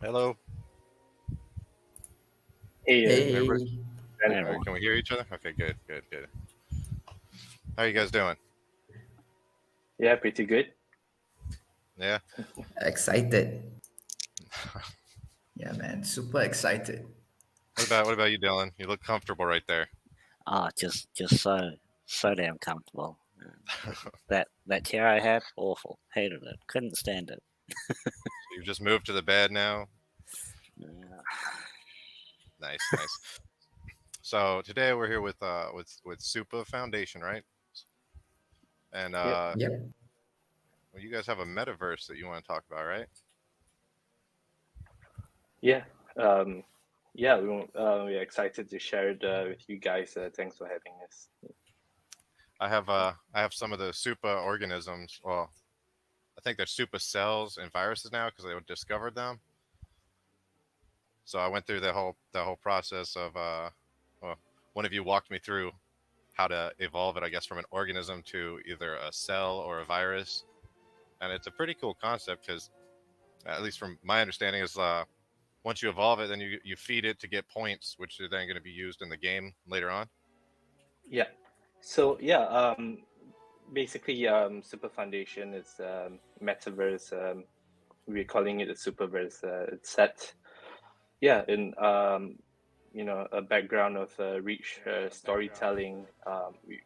Hello. Hey, Everybody, Hey, Ben. Hi can everyone. we hear each other? Okay, good, good, good. How are you guys doing? Yeah, pretty good. Yeah. excited. Yeah, man, super excited. What about you, Dylan? You look comfortable right there. Just so damn comfortable. That chair I had, awful. Hated it. Couldn't stand it. You've just moved to the bed now. Yeah. Nice, nice. So today we're here with Supa Foundation, right? And Yep. Yep. well, you guys have a metaverse that you want to talk about, right? Yeah. Yeah, we're excited to share it with you guys. Thanks for having us. I have some of the Supa organisms. Well, I think they're Supercells and viruses now because they discovered them. So I went through the whole process of well, one of you walked me through how to evolve it, I guess, from an organism to either a cell or a virus. And it's a pretty cool concept because, at least from my understanding, is once you evolve it, then you feed it to get points, which are then going to be used in the game later on. Yeah. So yeah, basically, Super Foundation is metaverse. We're calling it a superverse. It's set, yeah, in a background of rich storytelling.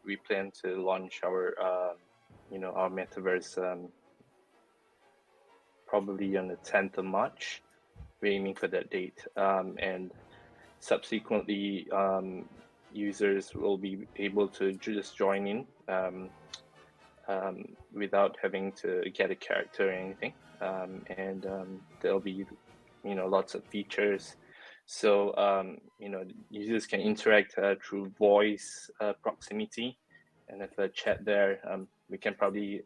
We plan to launch our metaverse probably on the 10th of March. We're aiming for that date, and subsequently, users will be able to just join in without having to get a character or anything, and there'll be lots of features. So users can interact through voice proximity, and if a chat there, we can probably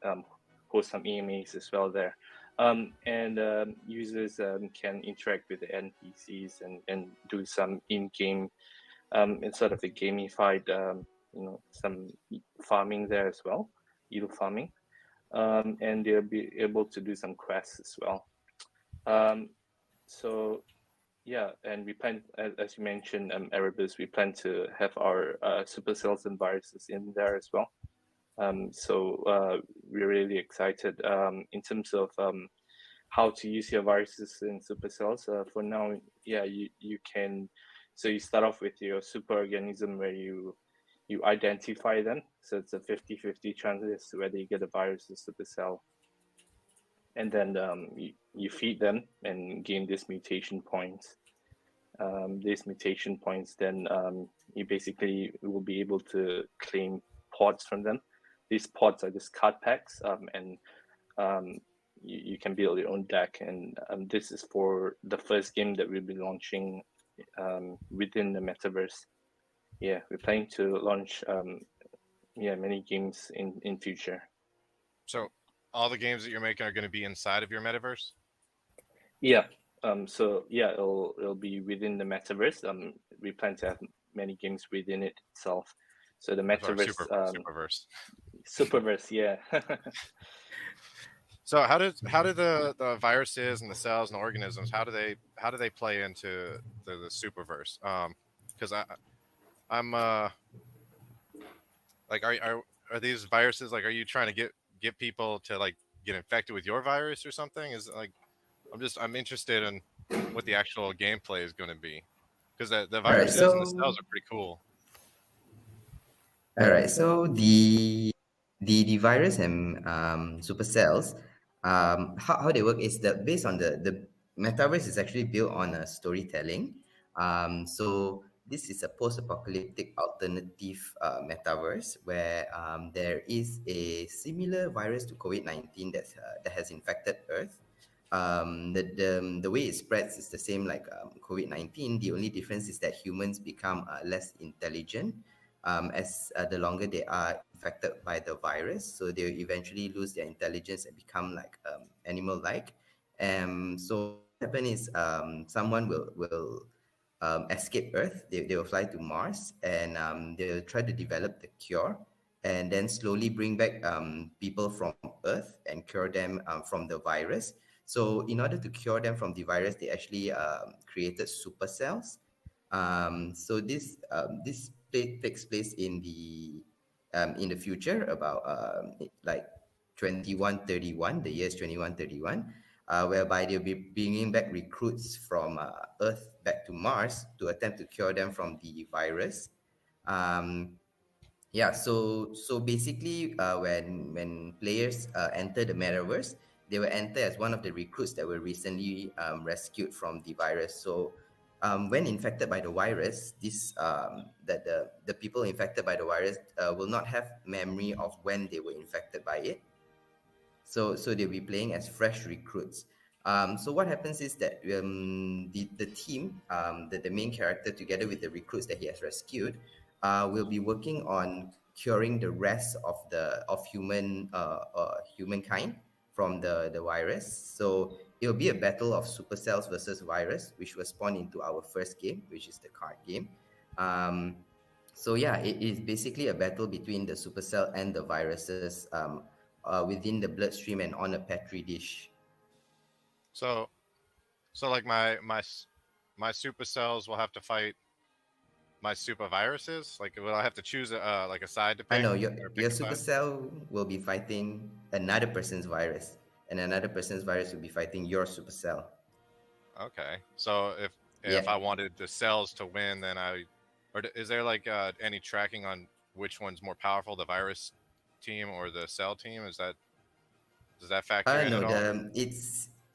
host some AMAs as well there. And users can interact with the NPCs and do some in-game, instead of the gamified, some farming there as well, yield farming, and they'll be able to do some quests as well. So yeah, and we plan, as you mentioned, Erebus, we plan to have our Supercells and Viruses in there as well. So we're really excited in terms of how to use your viruses in Supercells. For now, yeah, you can. So you start off with your superorganism where you identify them. So it's a 50-50 chance as to whether you get a virus or supercell. And then you feed them and gain these mutation points. These mutation points, then you basically will be able to claim pods from them. These pods are just card packs, and you can build your own deck. And this is for the first game that we'll be launching within the metaverse. Yeah, we're planning to launch many games in future. So all the games that you're making are going to be inside of your metaverse. Yeah. So yeah, it'll be within the metaverse. We plan to have many games within it itself. So the Sorry, metaverse, superverse. superverse, yeah. So how do the viruses and the cells and the organisms how do they play into the superverse? Because I'm like are these viruses like are you trying to get people to like get infected with your virus or something? Is like I'm interested in what the actual gameplay is going to be because the All right, viruses and the so cells are pretty cool. the virus and supercells, how they work is that based on the metaverse is actually built on a storytelling. So this is a post-apocalyptic alternative metaverse where there is a similar virus to COVID-19 that has infected Earth. The way it spreads is the same like COVID-19. The only difference is that humans become less intelligent as the longer they are infected by the virus. So they eventually lose their intelligence and become like animal-like. So what happens is someone will escape Earth. They will fly to Mars and they'll try to develop the cure and then slowly bring back people from Earth and cure them from the virus. So in order to cure them from the virus, they actually created supercells. So takes place in the future, about like 2131, the years 2131, whereby they'll be bringing back recruits from Earth back to Mars to attempt to cure them from the virus. Um, yeah, so basically, when players enter the metaverse, they will enter as one of the recruits that were recently rescued from the virus. So when infected by the virus, the people infected by the virus will not have memory of when they were infected by it. So they'll be playing as fresh recruits. So what happens is that the team, the main character, together with the recruits that he has rescued, will be working on curing the rest of humankind from the virus. So it will be a battle of supercells versus virus, which will spawn into our first game, which is the card game. So yeah, it is basically a battle between the supercell and the viruses within the bloodstream and on a petri dish. So like my super cells will have to fight my super viruses. Like, will I have to choose like a side to I pick? know Or pick your a side? supercell will be fighting another person's virus, and another person's virus will be fighting your supercell. Okay. So if Yeah. I wanted the cells to win, then is there like any tracking on which one's more powerful, the virus team or the cell team? Does that factor in No, at all?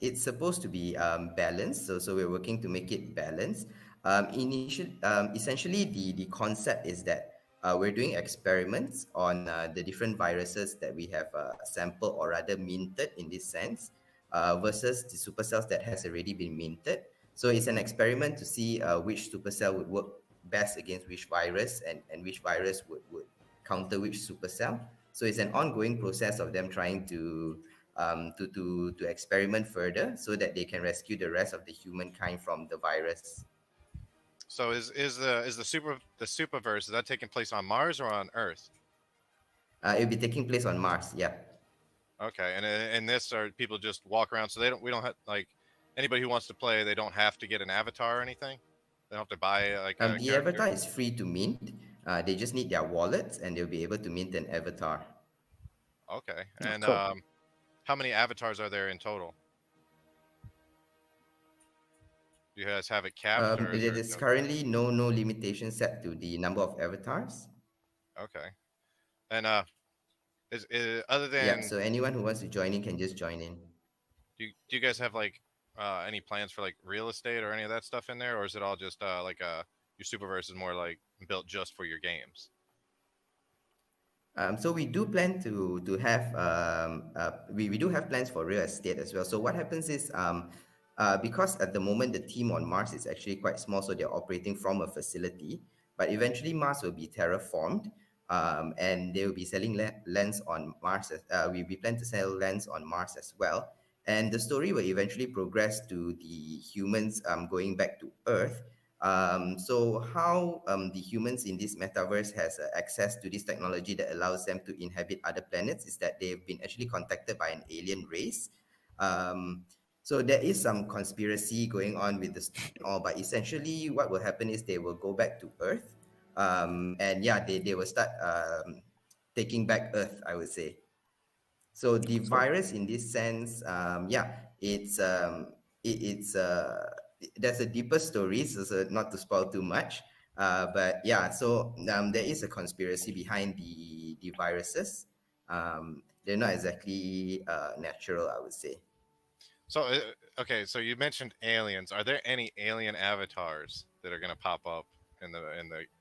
it's supposed to be balanced. So we're working to make it balanced. Essentially, the concept is that we're doing experiments on the different viruses that we have sampled, or rather minted in this sense, versus the supercells that has already been minted. So it's an experiment to see which supercell would work best against which virus, and which virus would counter which supercell. So it's an ongoing process of them trying to experiment further so that they can rescue the rest of the humankind from the virus. So is the superverse, is that taking place on Mars or on Earth? It'll be taking place on Mars. Yeah. Okay, and in this, are people just walk around? So we don't have like anybody who wants to play. They don't have to get an avatar or anything. They don't have to buy like a The character. avatar is free to mint. They just need their wallets, and they'll be able to mint an avatar. Okay, Oh, and cool. how many avatars are there in total? Do you guys have it capped, or is there There's no? currently no limitation set to the number of avatars. Okay, and is other Yeah, than so anyone who wants to join in can just join in. do you guys have like any plans for like real estate or any of that stuff in there, or is it all just like your superverse is more like built just for your games? So we do plan to have we do have plans for real estate as well. So what happens is because at the moment the team on Mars is actually quite small, so they're operating from a facility. But eventually Mars will be terraformed, and they will be selling lands on Mars. We plan to sell lands on Mars as well. And the story will eventually progress to the humans going back to Earth. So how the humans in this metaverse has access to this technology that allows them to inhabit other planets is that they've been actually contacted by an alien race. So there is some conspiracy going on with this, all, but essentially what will happen is they will go back to Earth, and yeah, they will start taking back Earth, I would say. So the virus, in this sense, yeah, it's there's a deeper story, so not to spoil too much. But yeah, so there is a conspiracy behind the viruses. They're not exactly natural, I would say. So okay, so you mentioned aliens. Are there any alien avatars that are going to pop up in the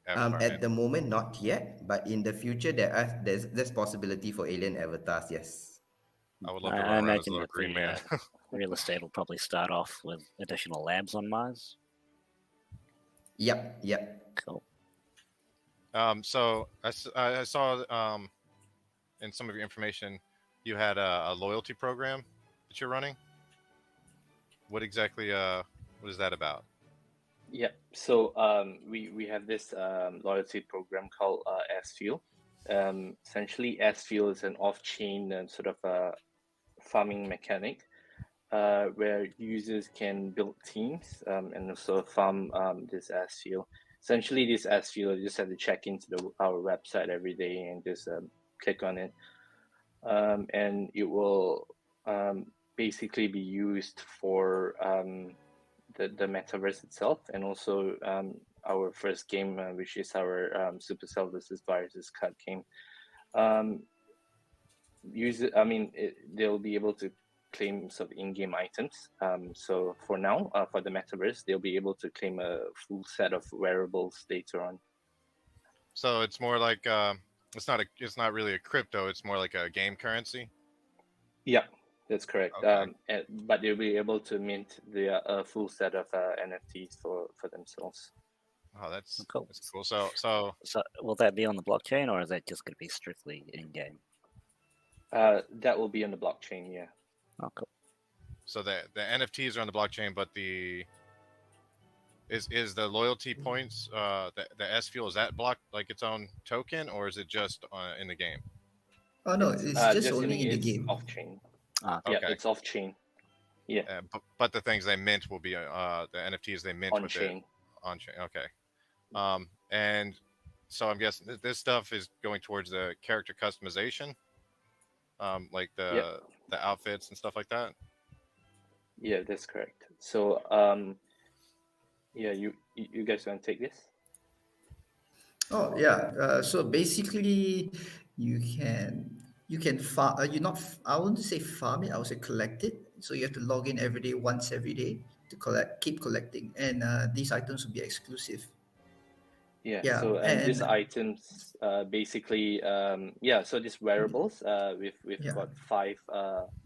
avatar? At the moment, not yet, but in the future, there's possibility for alien avatars. Yes. I would love to I run around as a imagine little that green the man. real estate will probably start off with additional labs on Mars. Yep. Yep. Cool. So I saw in some of your information you had a loyalty program that you're running. What exactly what is that about? Yeah. So we have this loyalty program called SFuel. Essentially, SFuel is an off-chain sort of farming mechanic where users can build teams and also farm this SFuel. Essentially, this SFuel, you just have to check into our website every day and just click on it. And it will basically be used for the metaverse itself, and also our first game, which is our Supercell versus Viruses card game. They'll be able to claim sort of in-game items. So for now, for the metaverse, they'll be able to claim a full set of wearables later on. So it's more like it's not really a crypto. It's more like a game currency. Yeah, that's correct. Okay. But they'll be able to mint the full set of NFTs for themselves. Oh, that's Cool. That's cool. So will that be on the blockchain, or is that just going to be strictly in-game? That will be on the blockchain, yeah. Oh, cool. So the NFTs are on the blockchain, but is the loyalty points the SFuel, is that blocked like its own token, or is it just in the game? Oh no, it's just only in the it's game. Off-chain. Okay. Yeah, it's off-chain. Yeah. But the things they mint will be the NFTs they mint On-chain. On-chain. Okay. And so I'm guessing this stuff is going towards the character customization, like the outfits and stuff like that. Yeah, that's correct. So yeah, you guys want to take this? Oh yeah. So basically, you can farm. I wouldn't say farm it. I would say collect it. So you have to log in every day, once every day, to keep collecting, and these items will be exclusive. Yeah. Yeah, So and these items basically so these wearables we've Yeah. got 5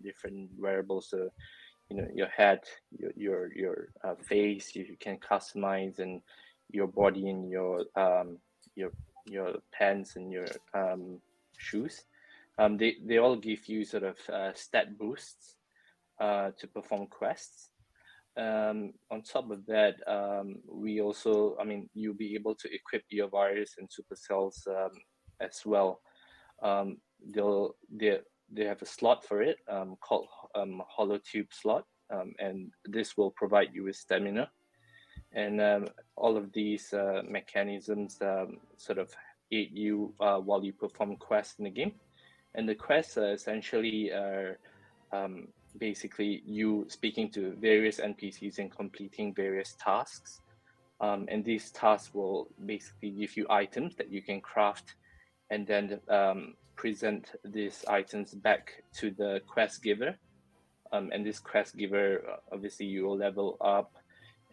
different wearables. So your head, your face, you can customize, and your body, and your pants, and your shoes. They all give you sort of stat boosts to perform quests. On top of that, we also, you'll be able to equip your virus and supercells as well. They have a slot for it called holotube slot, and this will provide you with stamina. And all of these mechanisms sort of aid you while you perform quests in the game. And the quests essentially are basically you speaking to various NPCs and completing various tasks. And these tasks will basically give you items that you can craft, and then present these items back to the quest giver. And this quest giver, obviously, you will level up,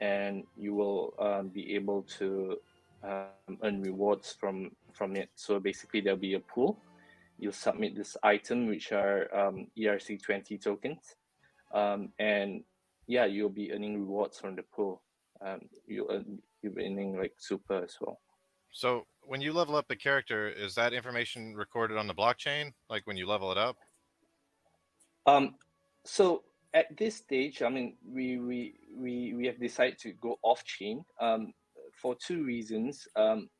and you will be able to earn rewards from it. So basically, there'll be a pool. You'll submit this item, which are ERC20 tokens, and you'll be earning rewards from the pool. You'll be earning like super as well. So when you level up the character, is that information recorded on the blockchain, like when you level it up? So at this stage, we have decided to go off chain for 2 reasons.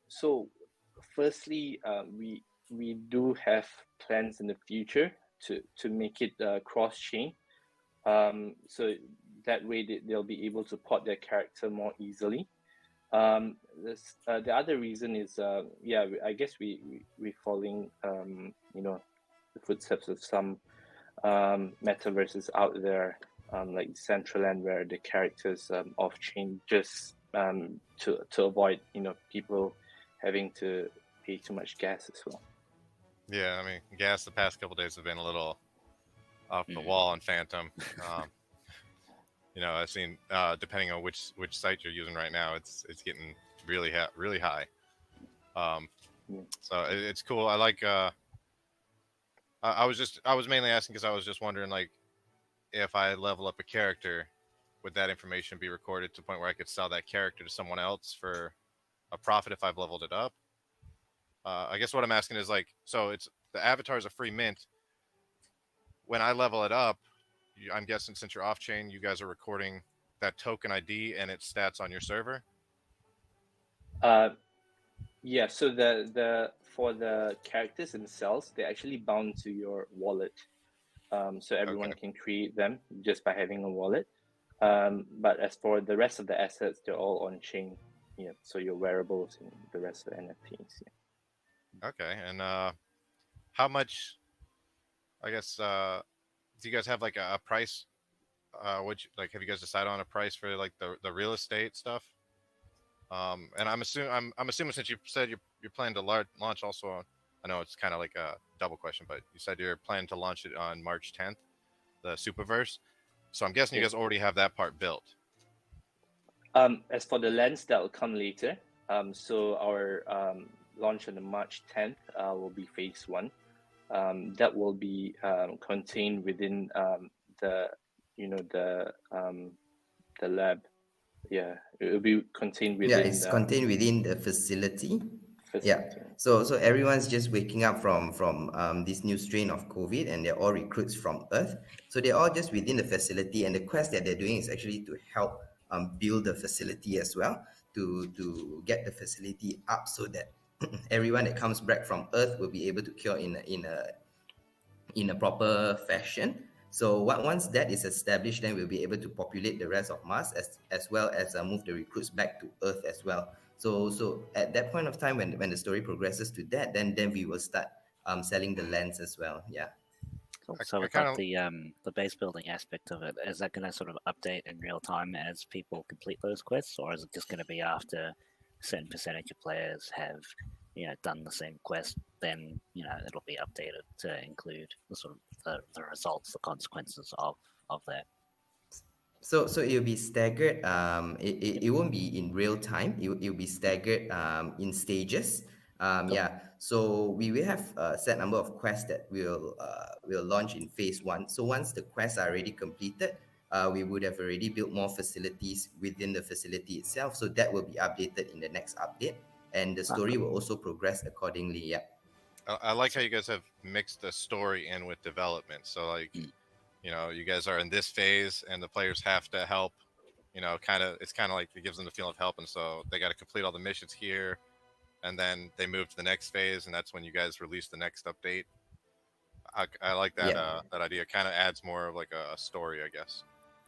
So firstly, we do have plans in the future to make it cross chain, so that way they'll be able to port their character more easily. The other reason is I guess we're following the footsteps of some metaverses out there, like Decentraland, where the characters off chain, just to avoid people having to pay too much gas as well. Yeah, gas the past couple days have been a little off the wall on Phantom. I've seen depending on which site you're using right now, it's getting really high. So it's cool. I like. I was mainly asking because I was just wondering, like, if I level up a character, would that information be recorded to the point where I could sell that character to someone else for a profit if I've leveled it up? I guess what I'm asking is, like, so it's the avatar is a free mint. When I level it up, I'm guessing since you're off chain, you guys are recording that token ID and its stats on your server. Yeah. So the for the characters themselves, they're actually bound to your wallet. so everyone Okay. can create them just by having a wallet. But as for the rest of the assets, they're all on chain. Yeah, so your wearables and the rest of the NFTs. Yeah. Okay. And how much? I guess. Do you guys have like a price? Like? Have you guys decided on a price for like the real estate stuff? And I'm assuming since you said you're planning to launch also on, I know it's kind of like a double question, but you said you're planning to launch it on March 10th, the Superverse. So I'm guessing you guys already have that part built. As for the lens, that will come later. So our launch on the March 10th will be phase 1. That will be contained within the lab. Yeah, it will be contained within. Yeah, it's contained within the facility. Yeah. facility. So everyone's just waking up from this new strain of COVID, and they're all recruits from Earth. So they're all just within the facility, and the quest that they're doing is actually to help build the facility as well, to get the facility up so that everyone that comes back from Earth will be able to cure in a proper fashion. So once that is established, then we'll be able to populate the rest of Mars as well as move the recruits back to Earth as well. So at that point of time, when the story progresses to that, then we will start selling the lands as well. Yeah. Cool. I- So I with kinda- like the base building aspect of it, is that going to sort of update in real time as people complete those quests, or is it just going to be after a certain percentage of players have done the same quest, then it'll be updated to include the sort of the results, the consequences of that. So it'll be staggered. It won't be in real time. It'll be staggered in stages. Yeah. So we will have a set number of quests that will launch in phase 1. So once the quests are already completed, we would have already built more facilities within the facility itself. So that will be updated in the next update, and the story will also progress accordingly. Yeah. I like how you guys have mixed the story in with development. So like, you guys are in this phase, and the players have to help. It's kind of like it gives them the feeling of help, and so they got to complete all the missions here, and then they move to the next phase, and that's when you guys release the next update. I like that that idea. Kind of adds more of like a story, I guess.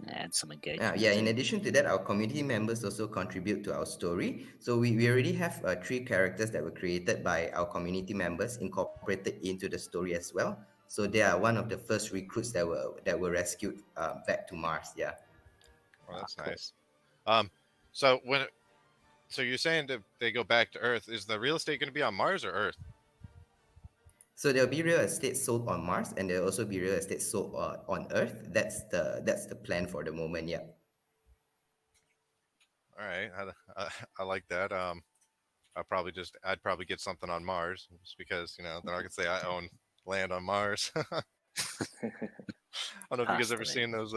And some engagement. Yeah, in addition to that, our community members also contribute to our story. So we already have 3 characters that were created by our community members incorporated into the story as well. So they are one of the first recruits that were rescued back to Mars. Yeah. Well, that's Cool. nice. So you're saying that they go back to Earth? Is the real estate going to be on Mars or Earth? So there'll be real estate sold on Mars, and there'll also be real estate sold on Earth. That's the plan for the moment. Yeah. All right, I like that. I'd probably get something on Mars just because then I could say I own land on Mars. I don't know if you guys ever seen those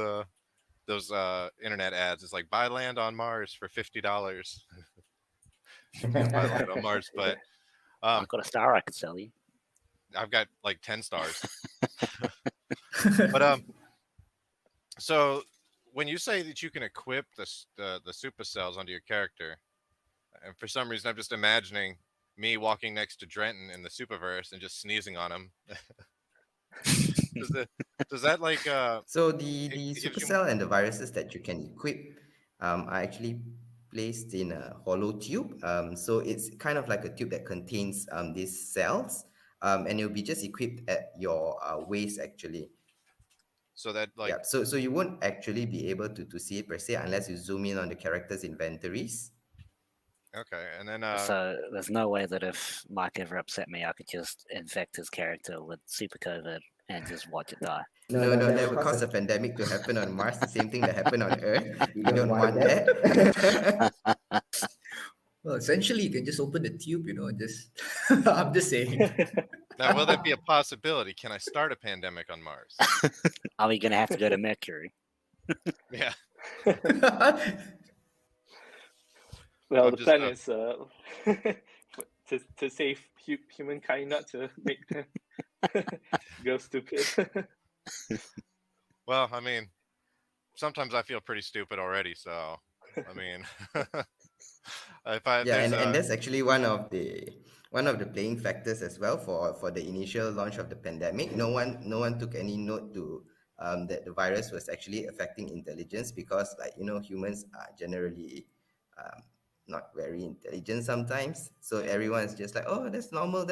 internet ads. It's like buy land on Mars for $50. Buy land on Mars, but I've got a star I could sell you. I've got like 10 stars. But so when you say that you can equip the supercells onto your character, and for some reason I'm just imagining me walking next to Drenton in the Superverse and just sneezing on him. does that like So the it gives you- supercell and the viruses that you can equip are actually placed in a hollow tube. So it's kind of like a tube that contains these cells, and it'll be just equipped at your waist actually. so that like Yeah. So you won't actually be able to see it per se unless you zoom in on the character's inventories. okay, and then So there's no way that if Mike ever upset me, I could just infect his character with super COVID and just watch it die. No, that would cause a pandemic to happen on Mars, the same thing that happened on Earth. We don't want that. Well, essentially, you can just open the tube, and just. I'm just saying. now will that be a possibility? Can I start a pandemic on Mars? Are we going to have to go to Mercury? Yeah. Well, I'm the just, plan is to save humankind, not to make them go stupid. Well, I mean, sometimes I feel pretty stupid already, so I mean, if I Yeah, there's and that's actually one of one of the playing factors as well for the initial launch of the pandemic. No one took any note to that the virus was actually affecting intelligence, because humans are generally um, not very intelligent sometimes. So everyone is just like, oh, that's normal,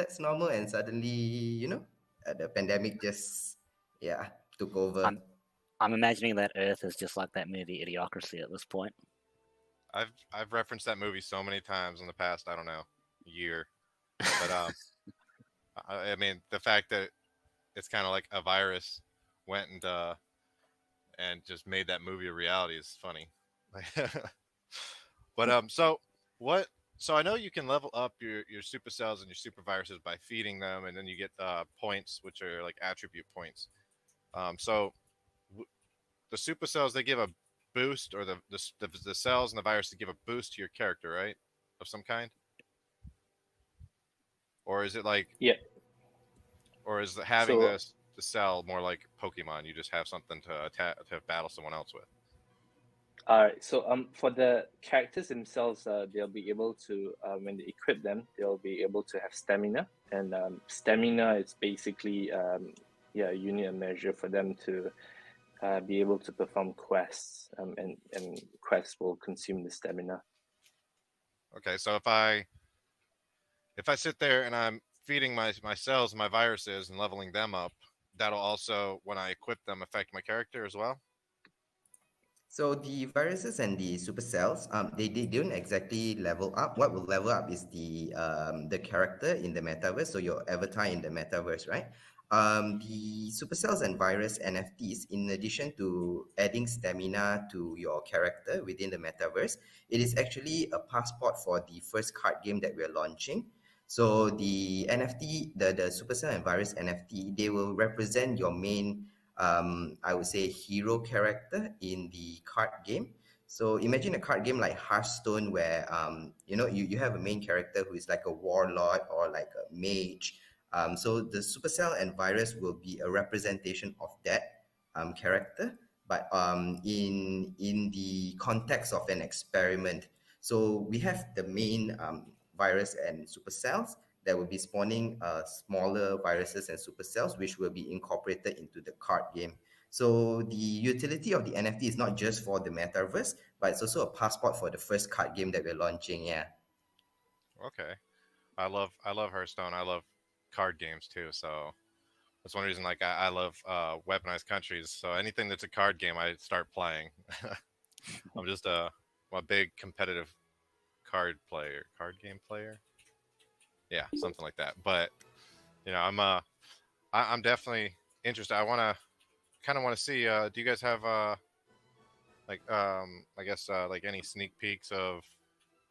and suddenly the pandemic just took over. I'm imagining that Earth is just like that movie Idiocracy at this point. I've referenced that movie so many times in the past, I don't know, year. But I mean, the fact that it's kind of like a virus went and just made that movie a reality is funny. But so what? So I know you can level up your supercells and your super viruses by feeding them, and then you get points, which are like attribute points. So the supercells, they give a boost, or the cells and the viruses give a boost to your character, right? Of some kind. Or is it like, Yeah. or is having So the cell more like Pokemon? You just have something to attack, to battle someone else with. all right. So for the characters themselves, they'll be able to when they equip them, they'll be able to have stamina, and stamina is basically you need a measure for them to be able to perform quests, and quests will consume the stamina. Okay, so if I sit there and I'm feeding my cells and my viruses and leveling them up, that'll also, when I equip them, affect my character as well. So the viruses and the supercells, they don't exactly level up. What will level up is the character in the metaverse, so your avatar in the metaverse, right? The supercells and virus NFTs, in addition to adding stamina to your character within the metaverse, it is actually a passport for the first card game that we're launching. So the NFT, the supercell and virus NFT, they will represent your main I would say hero character in the card game. So imagine a card game like Hearthstone, where you have a main character who is like a warlord or like a mage. So the Supercell and Virus will be a representation of that character, but in the context of an experiment. So we have the main virus and supercells that will be spawning smaller viruses and supercells, which will be incorporated into the card game. So the utility of the NFT is not just for the metaverse, but it's also a passport for the first card game that we're launching. Yeah. Okay, I love Hearthstone. I love card games too. So that's one reason. Like I love weaponized countries. So anything that's a card game, I start playing. I'm just a big competitive card game player. Yeah, something like that. But I'm definitely interested. I kind of want to see. Do you guys have I guess like any sneak peeks of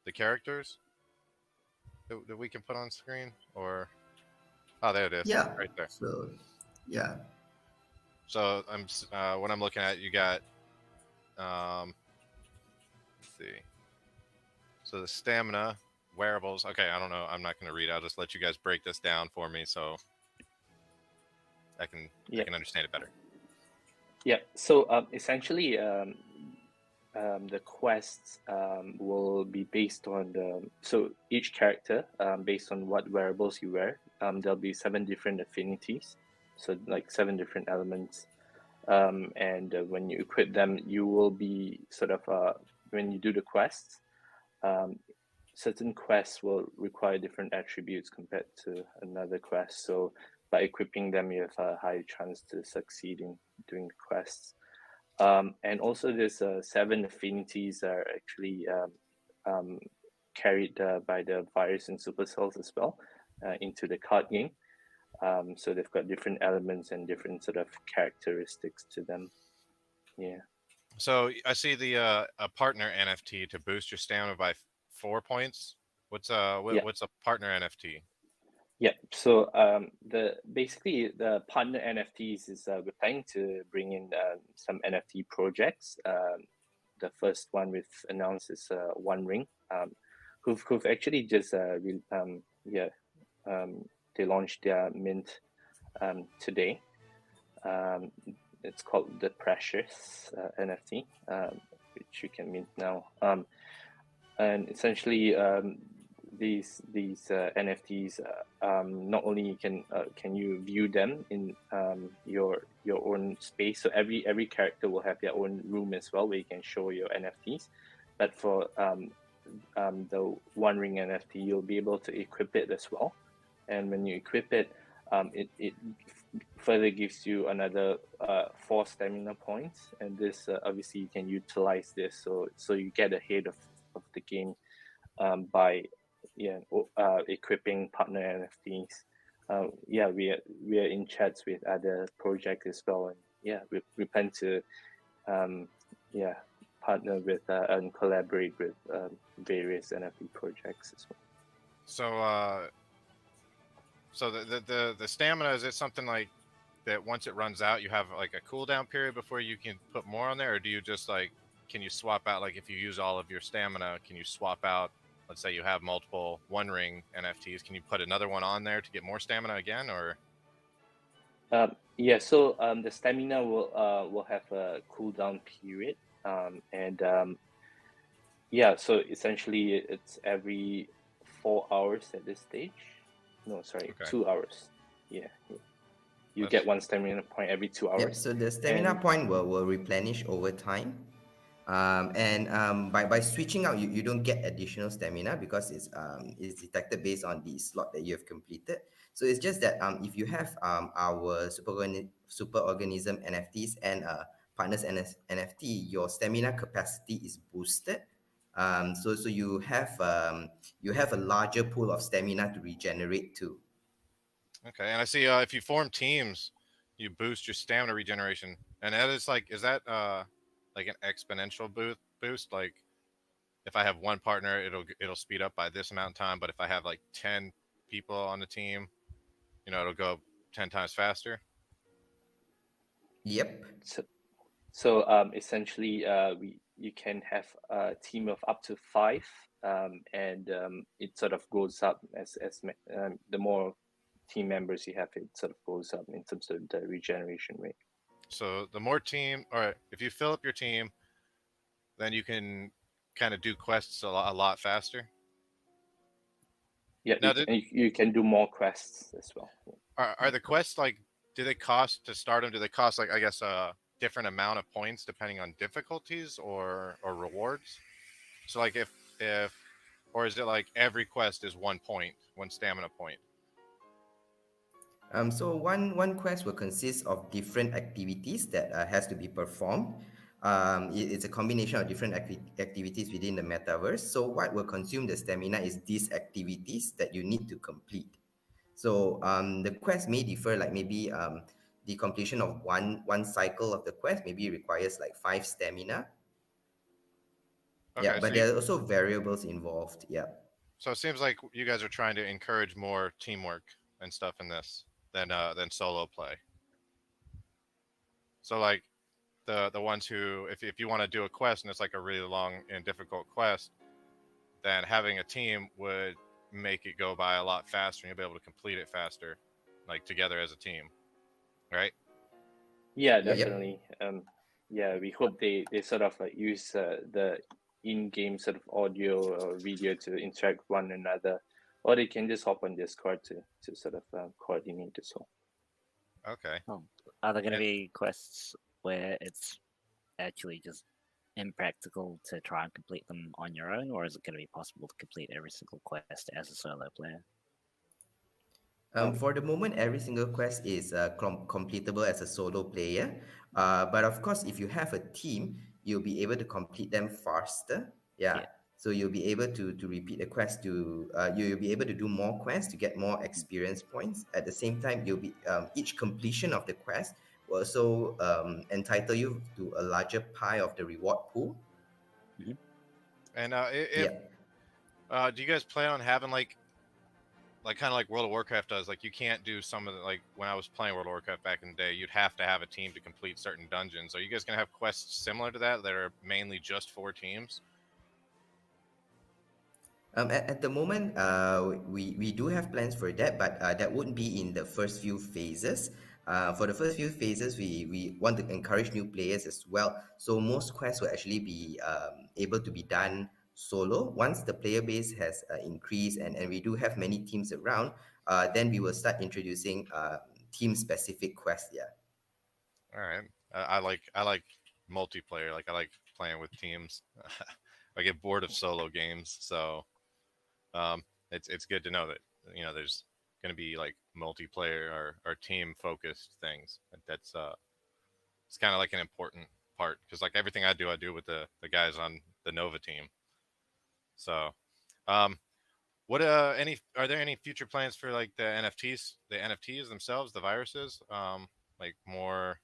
the characters that we can put on screen? Or there it is, Yeah. right there. So, yeah. So when I'm looking at, you got let's see. So the stamina, wearables. Okay, I don't know. I'm not going to read. I'll just let you guys break this down for me so I can understand it better. Yeah. So essentially, the quests will be based on so each character, based on what wearables you wear, there'll be 7 different affinities, so like 7 different elements, and when you equip them, you will be sort of when you do the quests, certain quests will require different attributes compared to another quest. So by equipping them, you have a high chance to succeed in doing the quests. And also there's 7 affinities are actually carried by the virus and supercells as well into the card game. So they've got different elements and different sort of characteristics to them. Yeah. So I see the a partner NFT to boost your stamina by 4 points. What's a partner NFT? Yeah. So basically the partner NFTs is we're planning to bring in some NFT projects. The first one we've announced is One Ring, who've actually just they launched their mint today. It's called the Precious NFT, which you can mint now. And essentially, these NFTs, not only can you view them in your own space. So every character will have their own room as well, where you can show your NFTs. But for the One Ring NFT, you'll be able to equip it as well. And when you equip it, it further gives you another 4 stamina points. And this obviously you can utilize this, so you get ahead of the game by equipping partner NFTs. We are in chats with other projects as well, and we plan to partner with and collaborate with various NFT projects as well. So the stamina, is it something like that once it runs out you have like a cooldown period before you can put more on there, or do you just like, can you swap out, like if you use all of your stamina, can you swap out, let's say you have multiple One Ring NFTs, can you put another one on there to get more stamina again, or? So the stamina will have a cooldown period, so essentially it's every 4 hours at this stage. No, sorry, Okay. 2 hours. You get 1 stamina point every 2 hours. Yep. So the stamina point will replenish over time. By switching out, you don't get additional stamina because it's detected based on the slot that you have completed. So it's just that if you have our super organism NFTs and partners NFT, your stamina capacity is boosted. So you have a larger pool of stamina to regenerate to. Okay, and I see if you form teams, you boost your stamina regeneration, and that is like, is that like an exponential boost? Like if I have one partner, it'll speed up by this amount of time, but if I have like 10 people on the team, it'll go 10 times faster. Yep. So essentially, you can have a team of up to 5, and it sort of goes up as the more team members you have, it sort of goes up in terms of the regeneration rate. So the more team, or if you fill up your team, then you can kind of do quests a lot faster. Yeah, now, you can do more quests as well. Are the quests like, do they cost to start them? Do they cost like, I guess, a different amount of points depending on difficulties or rewards? So like if or is it like every quest is 1 point, 1 stamina point? So one quest will consist of different activities that has to be performed. It's a combination of different activities within the metaverse. So what will consume the stamina is these activities that you need to complete. So the quest may differ, like maybe the completion of one cycle of the quest maybe requires like 5 stamina. Okay, but there are also variables involved. So it seems like you guys are trying to encourage more teamwork and stuff in this than solo play. So like the ones who, if you want to do a quest and it's like a really long and difficult quest, then having a team would make it go by a lot faster and you'll be able to complete it faster, like together as a team, right? Yeah, definitely. We hope they sort of use the in-game sort of audio or video to interact with one another, or they can just hop on Discord to sort of coordinate as well. Okay. Are there going to be quests where it's actually just impractical to try and complete them on your own, or is it going to be possible to complete every single quest as a solo player? For the moment, every single quest is completable as a solo player. But of course, if you have a team, you'll be able to complete them faster. Yeah. So you'll be able to repeat the quest you'll be able to do more quests to get more experience points. At the same time, you'll be each completion of the quest will also entitle you to a larger pie of the reward pool. Mm-hmm. And do you guys plan on having like kind of like World of Warcraft does? Like you can't do some of the, like when I was playing World of Warcraft back in the day, you'd have to have a team to complete certain dungeons. Are you guys gonna have quests similar to that are mainly just for teams? At the moment, we do have plans for that, but that wouldn't be in the first few phases. For the first few phases, we want to encourage new players as well. So most quests will actually be able to be done solo. Once the player base has increased and we do have many teams around, then we will start introducing team-specific quests. Yeah. All right. I like multiplayer. Like I like playing with teams. I get bored of solo games, so it's good to know that there's going to be like multiplayer or team focused things. That's it's kind of like an important part because like everything I do with the guys on the Nova team. So, um, what any are there any future plans for like the NFTs themselves, the viruses? Like more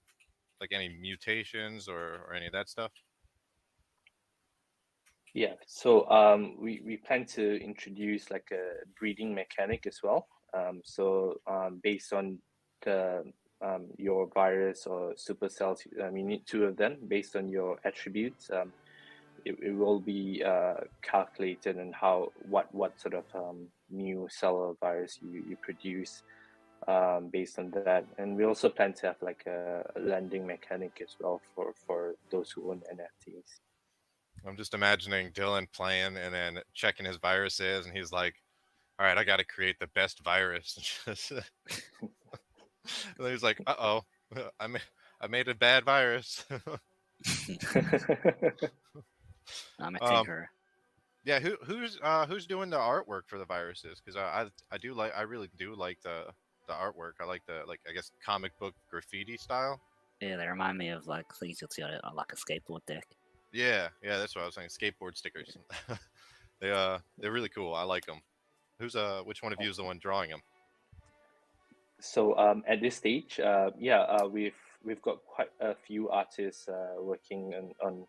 like any mutations or any of that stuff? Yeah, so we plan to introduce like a breeding mechanic as well. Based on the your virus or supercells, you need two of them based on your attributes. It will be calculated and what sort of new cell or virus you produce based on that. And we also plan to have like a lending mechanic as well for those who own NFTs. I'm just imagining Dylan playing and then checking his viruses, and he's like, "All right, I got to create the best virus." And then he's like, "Uh-oh, I made a bad virus." I'm a um, tinkerer. yeah, who's doing the artwork for the viruses? Because I really do like the artwork. I like the I guess comic book graffiti style. Yeah, they remind me of like things you'll see on like a skateboard deck. Yeah, that's what I was saying. Skateboard stickers. They're really cool. I like them. Which one of you is the one drawing them? So at this stage, we've got quite a few artists working on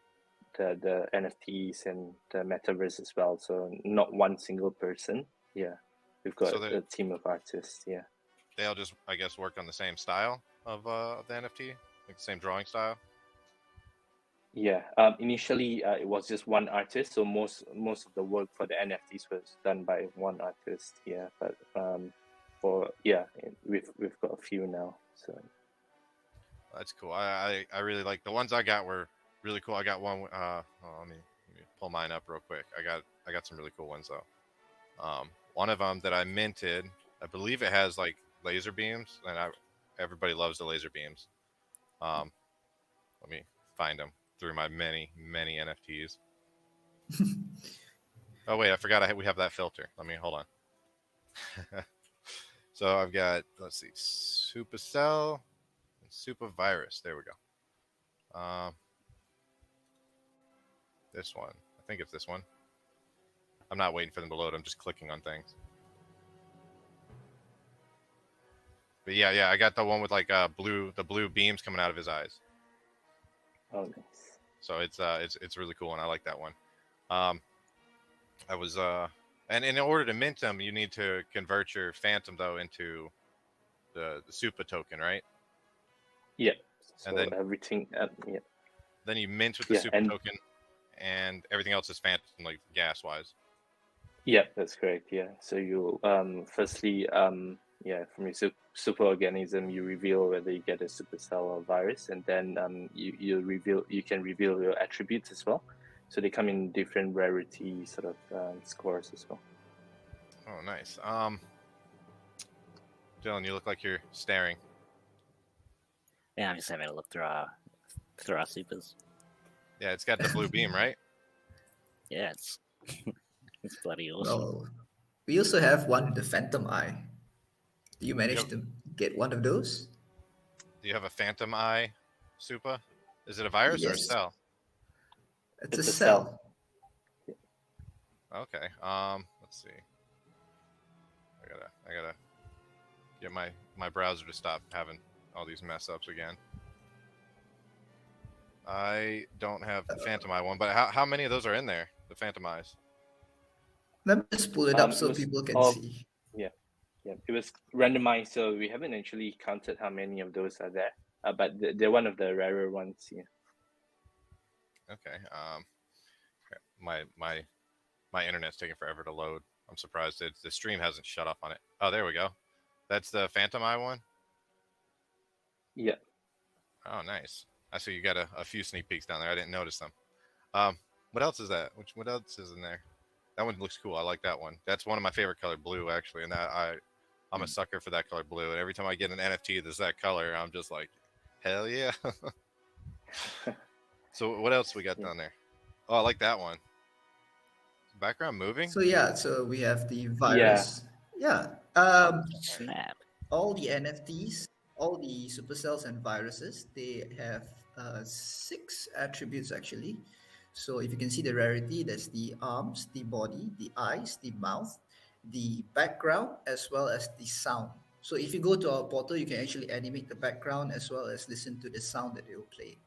the NFTs and the metaverse as well. So not one single person. Yeah, we've got So a team of artists. Yeah. they all just I guess work on the same style of the NFT, like the same drawing style. Yeah. Initially, it was just one artist, so most of the work for the NFTs was done by one artist. Yeah, but we've got a few now. So That's cool. I really like the ones I got were really cool. I got one. Let me pull mine up real quick. I got some really cool ones though. One of them that I minted, I believe it has like laser beams, and everybody loves the laser beams. Let me find them through my many NFTs. Oh wait, I forgot we have that filter. Let me hold on. So I've got, let's see, Supercell and Supa virus. There we go. This one. I think it's this one. I'm not waiting for them to load. I'm just clicking on things. But yeah, I got the one with like the blue beams coming out of his eyes. oh, nice. So it's really cool, and I like that one. I was and in order to mint them, you need to convert your Phantom though into the Supa token, right? Yeah. So And then everything. Yeah. Then you mint with the Supa token, and everything else is Phantom, like gas wise. Yeah, that's correct. Yeah. So you firstly from your super organism you reveal whether you get a supercell or virus, and then you can reveal your attributes as well. So they come in different rarity sort of scores as well. Oh, nice. Dylan, you look like you're staring. Yeah, I'm just having a look through our supers. Yeah, it's got the blue beam, right? Yeah, it's it's bloody awesome. Well, we also have one, the Phantom Eye. Do you manage to get one of those? Do you have a Phantom Eye, Supa? Is it a virus or a Yes. cell? It's It's a a cell. Okay. Let's see. I gotta get my browser to stop having all these mess ups again. I don't have the Phantom Eye one, but how many of those are in there? The Phantom Eyes. Let me just pull it up It so was people can all- see. Yeah, it was randomized, so we haven't actually counted how many of those are there. But they're one of the rarer ones. Yeah. Okay. My internet's taking forever to load. I'm surprised the stream hasn't shut off on it. Oh, there we go. That's the Phantom Eye one. Yeah. Oh, nice. I see you got a few sneak peeks down there. I didn't notice them. What else is that? What else is in there? That one looks cool. I like that one. That's one of my favorite color, blue, actually. And I'm a sucker for that color, blue. And every time I get an NFT that's that color, I'm just like, hell yeah. So what else we got Yeah. down there? Oh, I like that one. Background moving. So yeah, so we have the Yeah. virus. Yeah. Snap. All the NFTs, all the supercells and viruses, they have 6 attributes actually. So if you can see the rarity, there's the arms, the body, the eyes, the mouth, the background, as well as the sound. So if you go to our portal, you can actually animate the background as well as listen to the sound that it will play.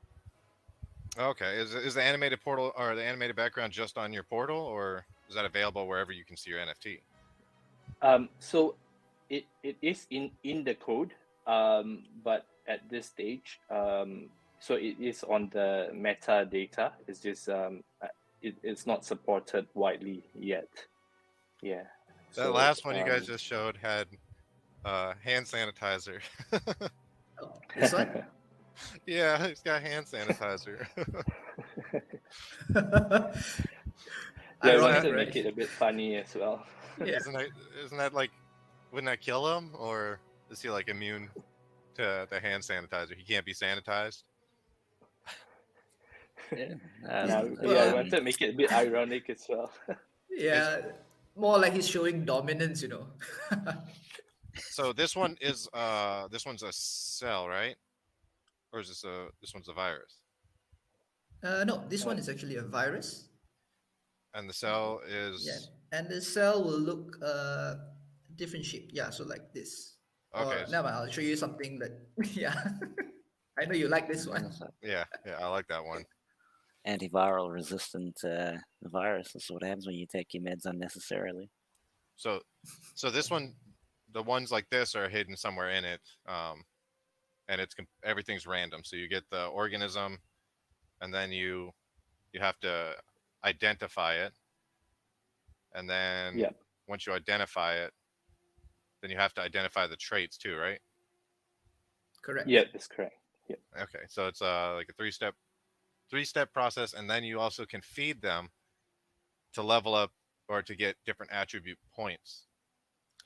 Okay. Is the animated portal or the animated background just on your portal, or is that available wherever you can see your NFT? So it is in the code, but at this stage, so it is on the metadata. It's just it's not supported widely yet. Yeah. That last one you guys just showed had hand sanitizer. Oh, this one? Yeah, it's got hand sanitizer. Yeah, we Ironic, wanted to right? make it a bit funny as well. Yeah. Isn't that like, wouldn't that kill him, or is he like immune to the hand sanitizer? He can't be sanitized. Yeah. Yeah, we Well, wanted to make it a bit ironic as well. Yeah, more like he's showing dominance, you know. So this one is this one's a cell, right? Or is this one's a virus? No, this one is actually a virus. And the cell Yeah, is and the cell will look different shape. Yeah, so like this. okay. Never mind, I'll show you something that. Yeah, I know you like this one. Yeah, I like that one. Antiviral resistant virus. That's what happens when you take your meds unnecessarily. So this one, the ones like this are hidden somewhere in it, and everything's random. So you get the organism, and then you have to identify it, and then Yeah. once you identify it, then you have to identify the traits too, right? Correct. Yeah, that's correct. Yeah. Okay, so it's like a three-step process, and then you also can feed them to level up or to get different attribute points.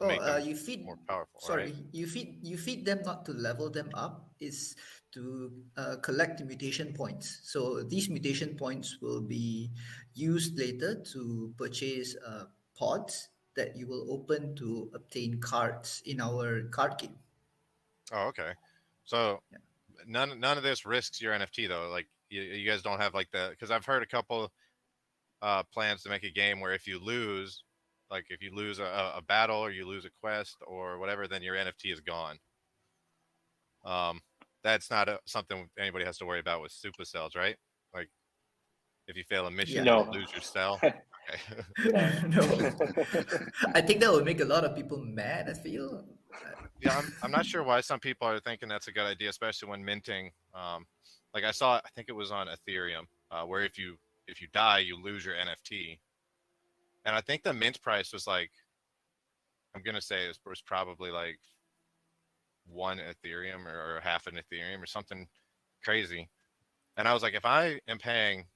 To make them You feed. more powerful. Sorry, Right? you feed them not to level them up. Is to collect the mutation points. So these mutation points will be used later to purchase pods that you will open to obtain cards in our card game. Oh, okay. So Yeah. none of this risks your NFT though. Like you guys don't have like because I've heard a couple plans to make a game where if you lose, like if you lose a battle or you lose a quest or whatever, then your NFT is gone. That's not something anybody has to worry about with Supercells, right? Like if you fail a mission, No. you lose your cell. Okay. No, I think that would make a lot of people mad. I feel. Yeah, I'm not sure why some people are thinking that's a good idea, especially when minting. Like I saw, I think it was on Ethereum, where if you die, you lose your NFT, and I think the mint price was like, I'm gonna say it was probably like 1 Ethereum or half an Ethereum or something crazy. And I was like, if I am paying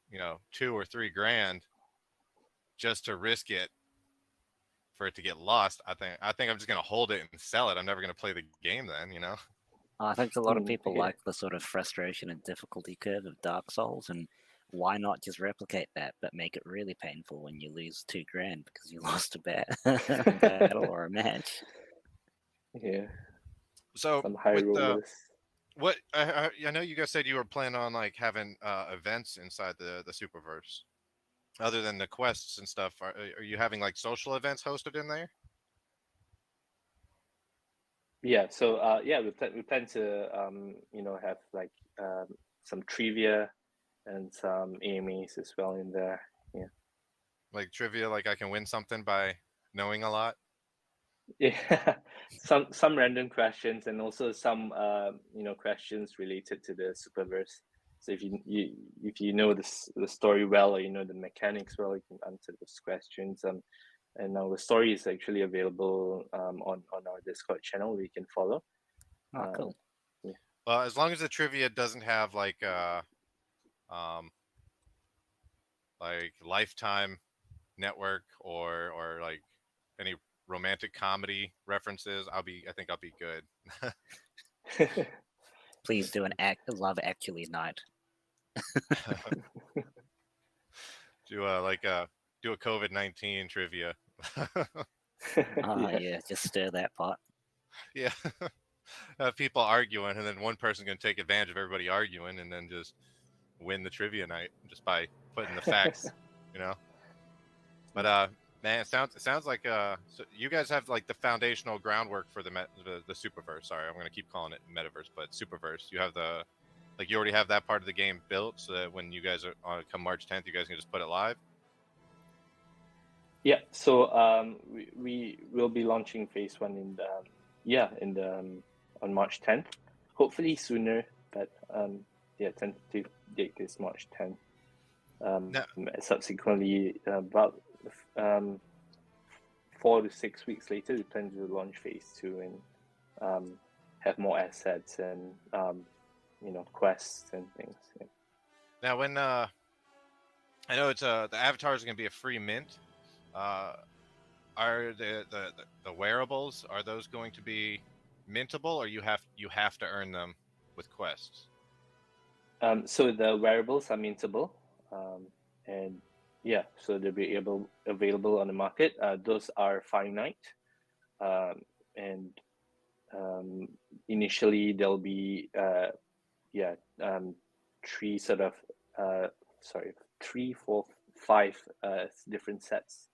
2 or 3 grand just to risk it for it to get lost, I think I'm just gonna hold it and sell it. I'm never gonna play the game then. I think a lot of Mm, people yeah. like the sort of frustration and difficulty curve of Dark Souls, and why not just replicate that, but make it really painful when you lose 2 grand because you lost a battle or a match. Yeah. So Some high with rollers. what I know you guys said you were planning on like having events inside the Superverse. Other than the quests and stuff, are you having like social events hosted in there? Yeah. So we plan to have like some trivia and some AMAs as well in there. Yeah. Like trivia, like I can win something by knowing a lot. Yeah. Some random questions and also some questions related to the Superverse. So if you know the story well or you know the mechanics well, you can answer those questions. And our story is actually available on our Discord channel. We can follow. Oh, cool. Yeah. Well, as long as the trivia doesn't have like like Lifetime Network or like any romantic comedy references, I think I'll be good. Please do an Love Actually night. Do do a COVID-19 trivia. Yeah, just stir that pot. Yeah. Have people arguing, and then one person can take advantage of everybody arguing, and then just win the trivia night just by putting the facts, you know. But man, it sounds like so you guys have like the foundational groundwork for the Superverse. Sorry, I'm gonna keep calling it Metaverse, but Superverse. You have the like you already have that part of the game built, so that when you guys are come March 10th, you guys can just put it live. Yeah, so we will be launching phase 1 in the on March 10th. Hopefully sooner, but tentative date is March 10th. No. Subsequently, about 4 to 6 weeks later, we plan to launch phase 2 and have more assets and quests and things. Yeah. Now, when I know it's the avatars are gonna be a free mint. Are the wearables, are those going to be mintable, or you have to earn them with quests? So the wearables are mintable, and yeah, so they'll be available on the market. Those are finite, and initially there'll be three, four, five different sets,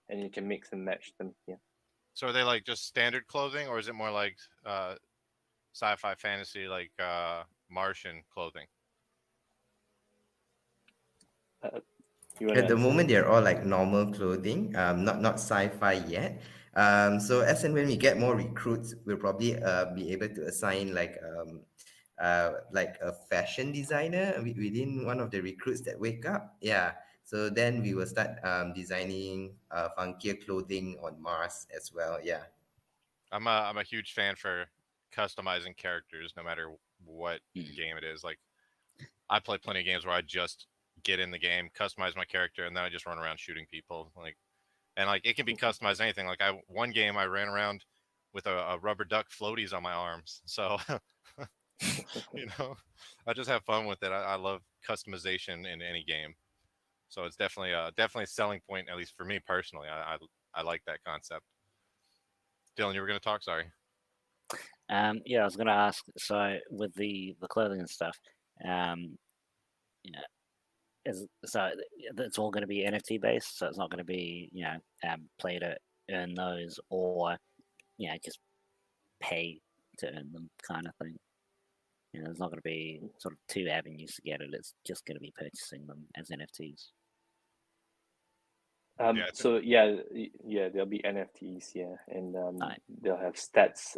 and you can mix and match them. Yeah. So are they like just standard clothing, or is it more like sci-fi fantasy, like Martian clothing? At the moment, they're all like normal clothing, not sci-fi yet. So as and when we get more recruits, we'll probably be able to assign like a fashion designer within one of the recruits that wake up. Yeah. So then we will start designing funkier clothing on Mars as well. Yeah. I'm a huge fan for customizing characters, no matter what game it is. Like, I play plenty of games where I just get in the game, customize my character, and then I just run around shooting people. And it can be customized anything. Like one game I ran around with a rubber duck floaties on my arms. So I just have fun with it. I love customization in any game. So it's definitely a selling point, at least for me personally. I like that concept. Dylan, you were going to talk? Sorry. Yeah, I was going to ask. So with the clothing and stuff, so it's all going to be NFT based. So it's not going to be play to earn those, or just pay to earn them kind of thing. There's not going to be sort of two avenues to get it. It's just going to be purchasing them as NFTs. There'll be NFTs, and they'll have stats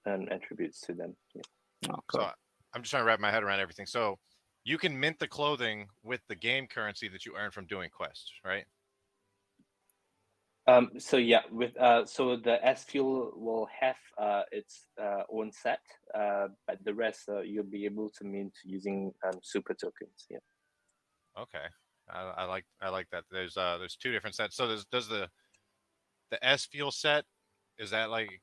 and attributes to them. Yeah. Oh, cool. So I'm just trying to wrap my head around everything. So you can mint the clothing with the game currency that you earn from doing quests, right? So the SFuel will have its own set, but the rest you'll be able to mint using super tokens. Yeah. Okay. I like that. There's two different sets. So does the SFuel set, is that like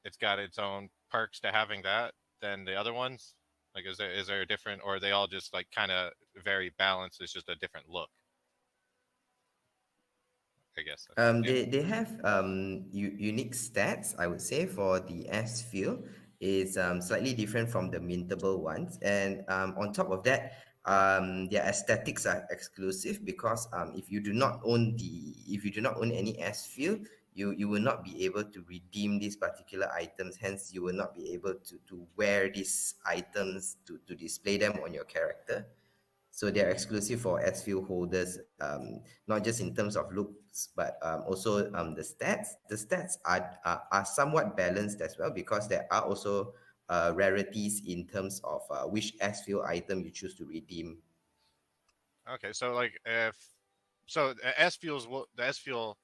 it's got its own perks to having that than the other ones? Like is there a different, or are they all just like kind of very balanced? It's just a different look, I guess. They have unique stats, I would say, for the SFuel. Is slightly different from the mintable ones, and on top of that, their aesthetics are exclusive because if you do not own any SFuel, you will not be able to redeem these particular items. Hence, you will not be able to wear these items to display them on your character. So they're exclusive for SFuel holders, not just in terms of looks, but also the stats. The stats are somewhat balanced as well, because there are also rarities in terms of which SFuel item you choose to redeem. Okay, so like the SFuel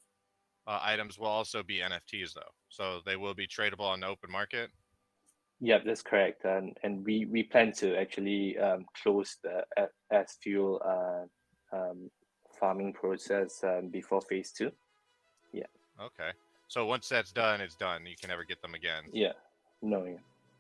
items will also be NFTs though, so they will be tradable on the open market. Yeah, that's correct, and we plan to actually close the SFuel farming process before phase 2. Okay. So once that's done, it's done. You can never get them again. Yeah. No. Yeah.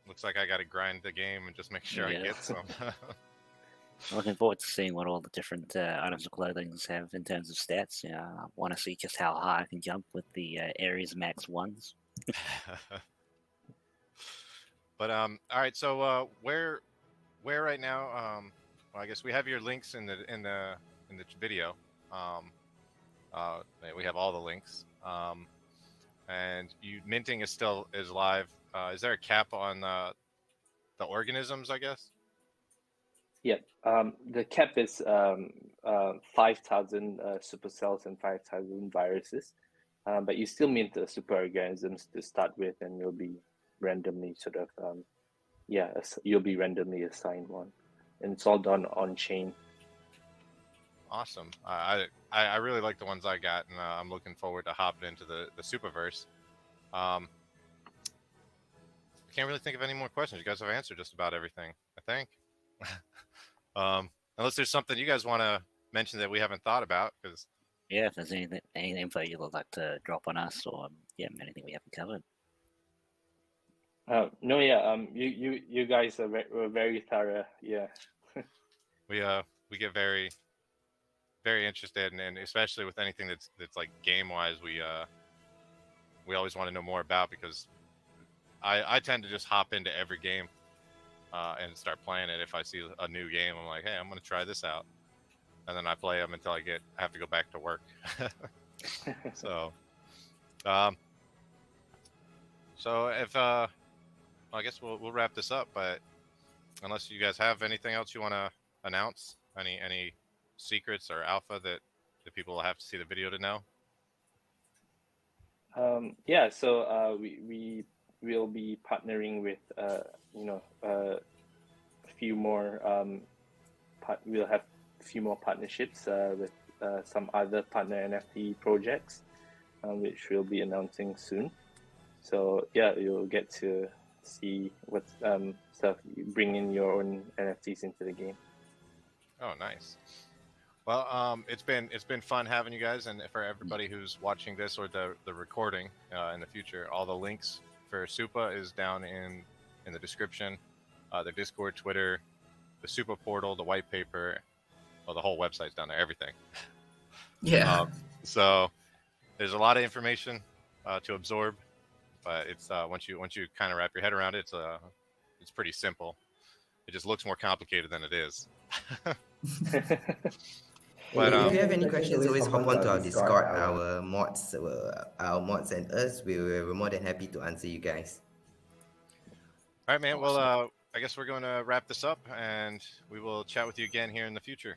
Looks like I got to grind the game and just make sure I Yeah. get some. I'm looking forward to seeing what all the different items of clothing have in terms of stats. I want to see just how high I can jump with the Ares Max 1s. But all right. So where right now? Well, I guess we have your links in the video. We have all the links. And minting is live. Is there a cap on the organisms? I guess. Yeah. The cap is 5,000 supercells and 5,000 viruses. But you still mint the super organisms to start with, and you'll be randomly you'll be randomly assigned one, and it's all done on chain. Awesome. I really like the ones I got, and I'm looking forward to hopping into the Superverse. I can't really think of any more questions. You guys have answered just about everything, I think. Unless there's something you guys want to mention that we haven't thought about, because Yeah, if there's any info you would like to drop on us, or anything we haven't covered. No, yeah. You guys were very thorough. Yeah. we get very, very interested, and especially with anything that's like game wise, we always want to know more about, because I tend to just hop into every game and start playing it. If I see a new game, I'm like, hey, I'm gonna try this out, and then I play them until I have to go back to work. So if I guess we'll wrap this up, but unless you guys have anything else you want to announce, any secrets or alpha that people will have to see the video to know. Yeah, so we will be partnering with a few more. We'll have a few more partnerships with some other partner NFT projects, which we'll be announcing soon. So yeah, you'll get to see what stuff you bring in your own NFTs into the game. Oh, nice. Well, it's been fun having you guys, and for everybody who's watching this or the recording in the future, all the links for Supa is down in the description. The Discord, Twitter, the Supa portal, the white paper, the whole website's down there. Everything. Yeah. So there's a lot of information to absorb, but it's once you kind of wrap your head around it, it's pretty simple. It just looks more complicated than it is. But if you have any questions, always hop onto our Discord. Our mods and us, we're more than happy to answer you guys. All right, man. Well, I guess we're going to wrap this up, and we will chat with you again here in the future.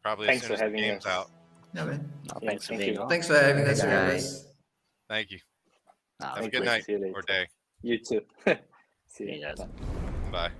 Probably Thanks as soon for as the having game's us. out. Yeah, man. Thanks for thank being you. on. Thanks for having us, Hey, guys. guys. Thank you. Have a Thank good you. night See you later. or day. You too. See See you you. guys. Bye. Bye.